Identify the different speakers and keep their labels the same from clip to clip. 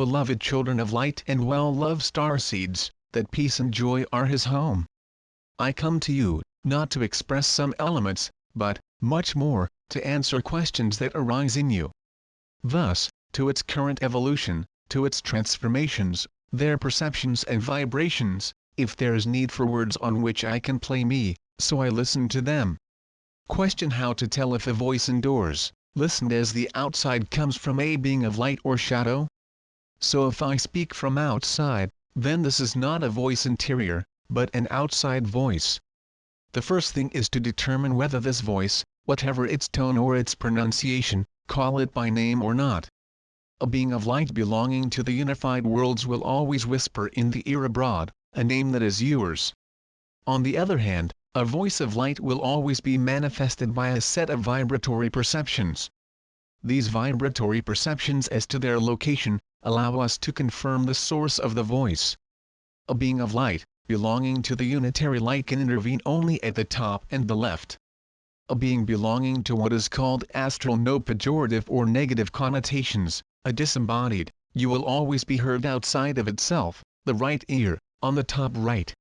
Speaker 1: beloved children of light and well-loved starseeds, that peace and joy are his home. I come to you, not to express some elements, but, much more, to answer questions that arise in you. Thus, to its current evolution, to its transformations, their perceptions and vibrations, if there is need for words on which I can play me, so I listen to them. Question how to tell if a voice indoors, listened as the outside comes from a being of light or shadow? So if I speak from outside, then this is not a voice interior, but an outside voice. The first thing is to determine whether this voice, whatever its tone or its pronunciation, call it by name or not. A being of light belonging to the unified worlds will always whisper in the ear abroad, a name that is yours. On the other hand, a voice of light will always be manifested by a set of vibratory perceptions. These vibratory perceptions as to their location, allow us to confirm the source of the voice. A being of light, belonging to the unitary light can intervene only at the top and the left. A being belonging to what is called astral, no pejorative or negative connotations, a disembodied, you will always be heard outside of itself, the right ear, on the top right.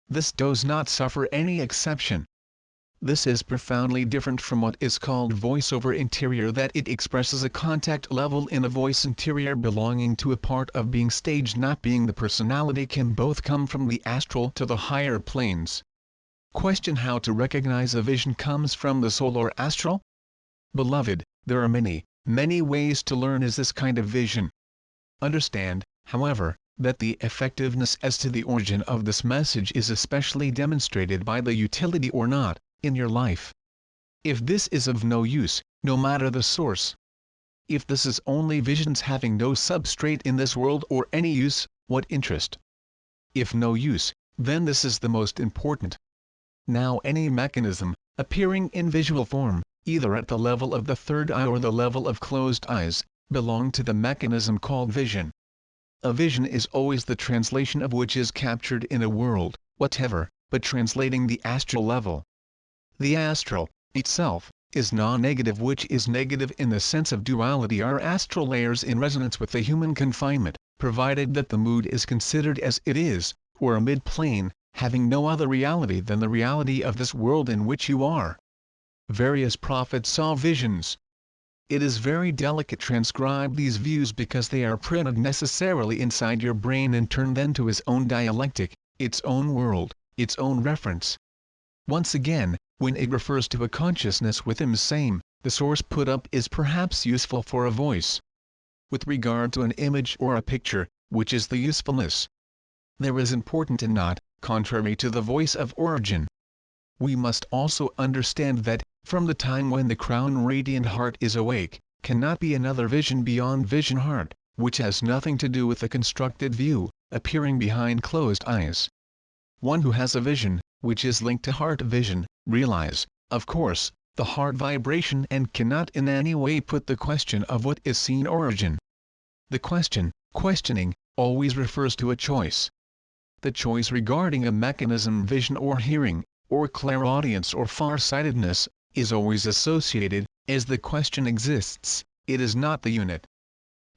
Speaker 1: This does not suffer any exception. This is profoundly different from what is called voiceover interior, that it expresses a contact level in a voice interior belonging to a part of being stage not being the personality can both come from the astral to the higher planes. Question how to recognize a vision comes from the soul or astral? Beloved, there are many, many ways to learn is this kind of vision. Understand, however, that the effectiveness as to the origin of this message is especially demonstrated by the utility or not, in your life. If this is of no use, no matter the source. If this is only visions having no substrate in this world or any use, what interest? If no use, then this is the most important. Now any mechanism, appearing in visual form, either at the level of the third eye or the level of closed eyes, belong to the mechanism called vision. A vision is always the translation of which is captured in a world, whatever, but translating the astral level. The astral, itself, is non-negative, which is negative in the sense of duality, are astral layers in resonance with the human confinement, provided that the mood is considered as it is, or a mid-plane, having no other reality than the reality of this world in which you are. Various prophets saw visions. It is very delicate to transcribe these views because they are printed necessarily inside your brain and turned then to his own dialectic, its own world, its own reference. Once again, when it refers to a consciousness with him same, the source put up is perhaps useful for a voice. With regard to an image or a picture, which is the usefulness? There is important and not, contrary to the voice of origin. We must also understand that, from the time when the crown radiant heart is awake, cannot be another vision beyond vision heart, which has nothing to do with the constructed view, appearing behind closed eyes. One who has a vision, which is linked to heart vision, realize, of course, the heart vibration and cannot in any way put the question of what is seen origin. The questioning, always refers to a choice. The choice regarding a mechanism, vision or hearing, or clairaudience or far-sightedness, is always associated, as the question exists, it is not the unit.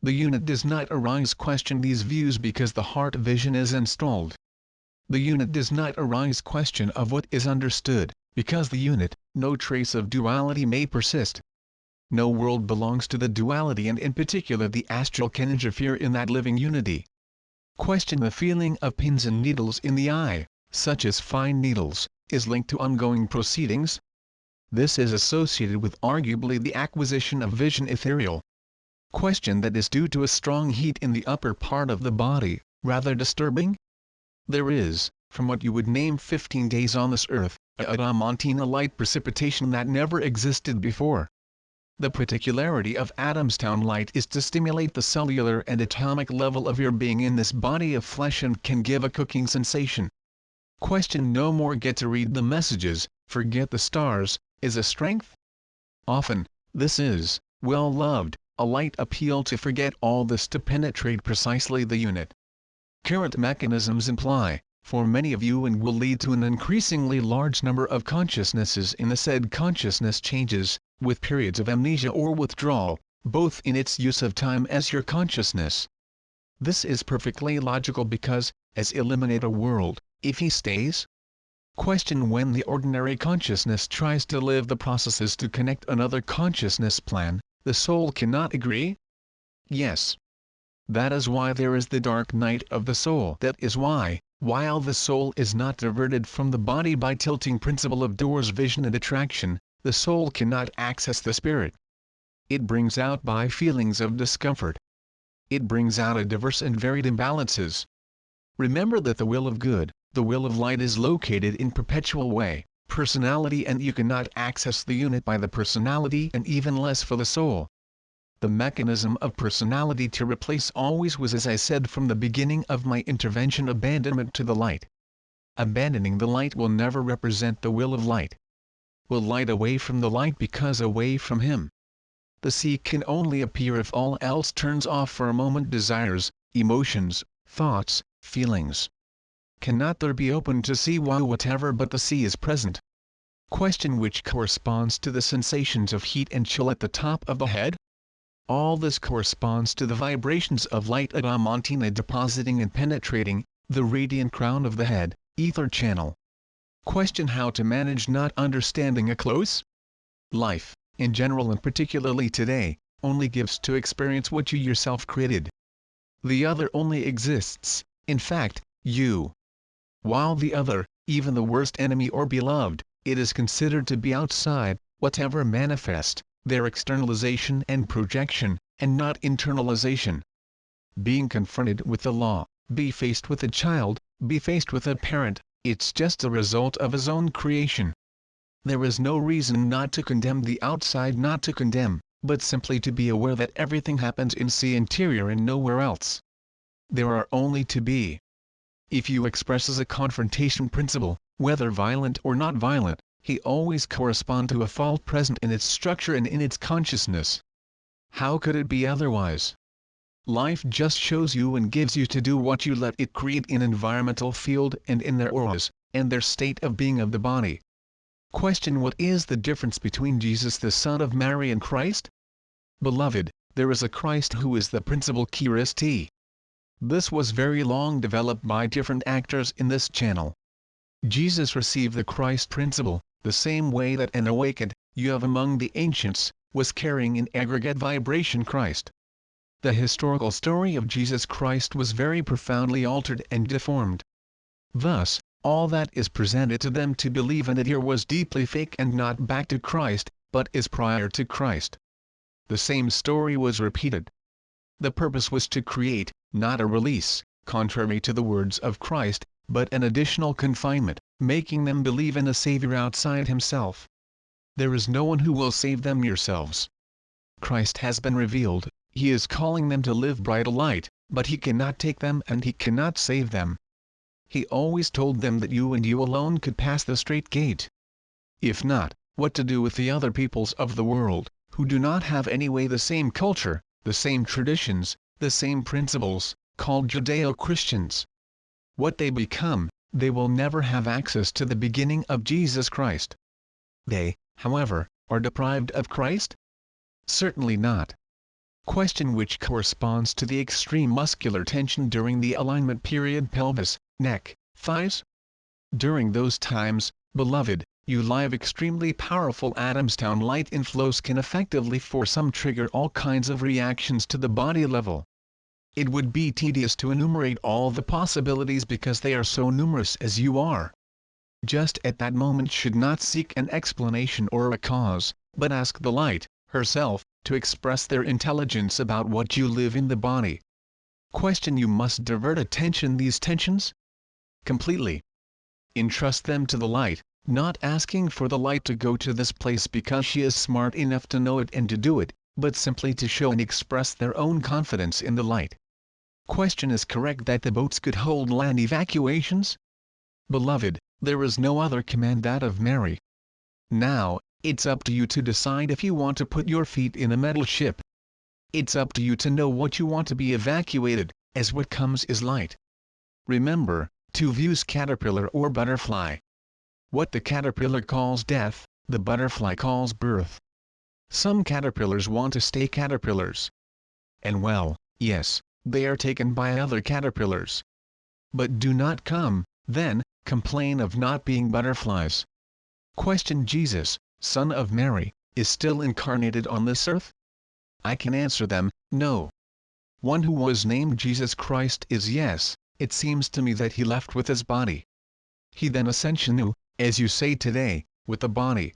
Speaker 1: The unit does not arise question these views because the heart vision is installed. The unit does not arise question of what is understood, because the unit, no trace of duality may persist. No world belongs to the duality, and in particular the astral can interfere in that living unity. Question the feeling of pins and needles in the eye, such as fine needles, is linked to ongoing proceedings? This is associated with arguably the acquisition of vision ethereal. Question that is due to a strong heat in the upper part of the body, rather disturbing? There is, from what you would name 15 days on this earth, a Adamantina light precipitation that never existed before. The particularity of Adamstown light is to stimulate the cellular and atomic level of your being in this body of flesh and can give a cooking sensation. Question no more get to read the messages, forget the stars, is a strength? Often, this is, well loved, a light appeal to forget all this to penetrate precisely the unit. Current mechanisms imply, for many of you and will lead to an increasingly large number of consciousnesses in the said consciousness changes, with periods of amnesia or withdrawal, both in its use of time as your consciousness. This is perfectly logical because, as eliminate a world, if he stays? Question: when the ordinary consciousness tries to live the processes to connect another consciousness plan, the soul cannot agree? Yes. That is why there is the dark night of the soul. That is why, while the soul is not diverted from the body by tilting principle of doors vision and attraction, the soul cannot access the spirit. It brings out by feelings of discomfort. It brings out a diverse and varied imbalances. Remember that the will of good, the will of light is located in perpetual way, personality, and you cannot access the unit by the personality and even less for the soul. The mechanism of personality to replace always was, as I said from the beginning of my intervention, abandonment to the light. Abandoning the light will never represent the will of light. Will light away from the light because away from him. The sea can only appear if all else turns off for a moment. Desires, emotions, thoughts, feelings. Cannot there be open to sea while whatever but the sea is present? Question: which corresponds to the sensations of heat and chill at the top of the head? All this corresponds to the vibrations of light adamantina depositing and penetrating the radiant crown of the head, ether channel. Question: how to manage not understanding a close? Life, in general and particularly today, only gives to experience what you yourself created. The other only exists, in fact, you. While the other, even the worst enemy or beloved, it is considered to be outside, whatever manifest, their externalization and projection, and not internalization. Being confronted with the law, be faced with a child, be faced with a parent, it's just a result of his own creation. There is no reason not to condemn the outside, not to condemn, but simply to be aware that everything happens in the interior and nowhere else. There are only to be. If you express as a confrontation principle, whether violent or not violent, he always correspond to a fault present in its structure and in its consciousness. How could it be otherwise? Life just shows you and gives you to do what you let it create in environmental field and in their auras, and their state of being of the body. Question: what is the difference between Jesus the Son of Mary and Christ? Beloved, there is a Christ who is the principal Christ. This was very long developed by different actors in this channel. Jesus received the Christ principle, the same way that an awakened, you have among the ancients, was carrying in aggregate vibration Christ. The historical story of Jesus Christ was very profoundly altered and deformed. Thus, all that is presented to them to believe in it here was deeply fake and not back to Christ, but is prior to Christ. The same story was repeated. The purpose was to create, not a release, contrary to the words of Christ, but an additional confinement, making them believe in a Savior outside himself. There is no one who will save them yourselves. Christ has been revealed, he is calling them to live bright light, but he cannot take them and he cannot save them. He always told them that you and you alone could pass the straight gate. If not, what to do with the other peoples of the world, who do not have anyway the same culture, the same traditions, the same principles, called Judeo-Christians? What they become, they will never have access to the beginning of Jesus Christ. They, however, are deprived of Christ? Certainly not. Question: which corresponds to the extreme muscular tension during the alignment period, pelvis, neck, thighs? During those times, beloved, you live extremely powerful atoms down light inflows can effectively for some trigger all kinds of reactions to the body level. It would be tedious to enumerate all the possibilities because they are so numerous as you are. Just at that moment should not seek an explanation or a cause, but ask the light, herself, to express their intelligence about what you live in the body. Question: you must divert attention these tensions? Completely. Entrust them to the light, not asking for the light to go to this place because she is smart enough to know it and to do it, but simply to show and express their own confidence in the light. Question: is correct that the boats could hold land evacuations? Beloved, there is no other command that of Mary. Now, it's up to you to decide if you want to put your feet in a metal ship. It's up to you to know what you want to be evacuated, as what comes is light. Remember, to views caterpillar or butterfly. What the caterpillar calls death, the butterfly calls birth. Some caterpillars want to stay caterpillars. And well, yes, they are taken by other caterpillars. But do not come, then, complain of not being butterflies. Question: Jesus, Son of Mary, is still incarnated on this earth? I can answer them, no. One who was named Jesus Christ is yes. It seems to me that he left with his body. He then ascensioned, as you say today, with the body.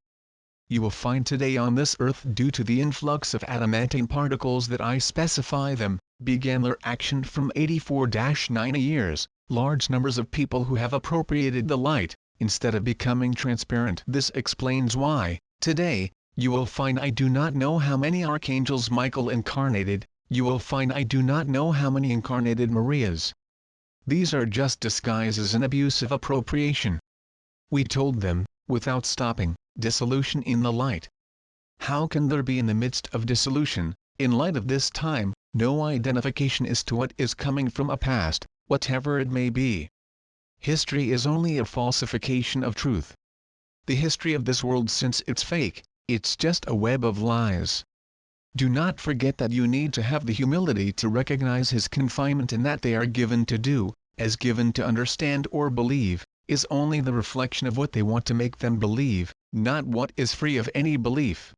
Speaker 1: You will find today on this earth, due to the influx of adamantine particles that I specify them, began their action from 84-90 years, large numbers of people who have appropriated the light, instead of becoming transparent. This explains why, today, you will find I do not know how many archangels Michael incarnated, you will find I do not know how many incarnated Marias. These are just disguises and abuse of appropriation. We told them, without stopping, dissolution in the light. How can there be in the midst of dissolution, in light of this time, no identification as to what is coming from a past, whatever it may be? History is only a falsification of truth. The history of this world, since it's fake, it's just a web of lies. Do not forget that you need to have the humility to recognize his confinement, and that they are given to do, as given to understand or believe, is only the reflection of what they want to make them believe, not what is free of any belief.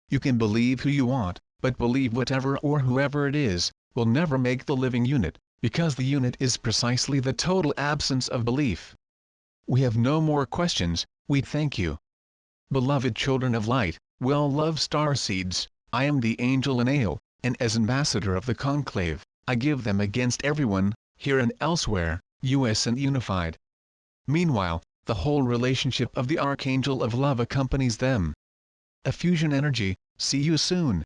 Speaker 1: You can believe who you want, but believe whatever or whoever it is, will never make the living unit, because the unit is precisely the total absence of belief. We have no more questions. We thank you. Beloved children of light, well-loved starseeds, I am the angel Anael, and as ambassador of the conclave, I give them against everyone, here and elsewhere, US and unified. Meanwhile, the whole relationship of the Archangel of Love accompanies them. A fusion energy, see you soon.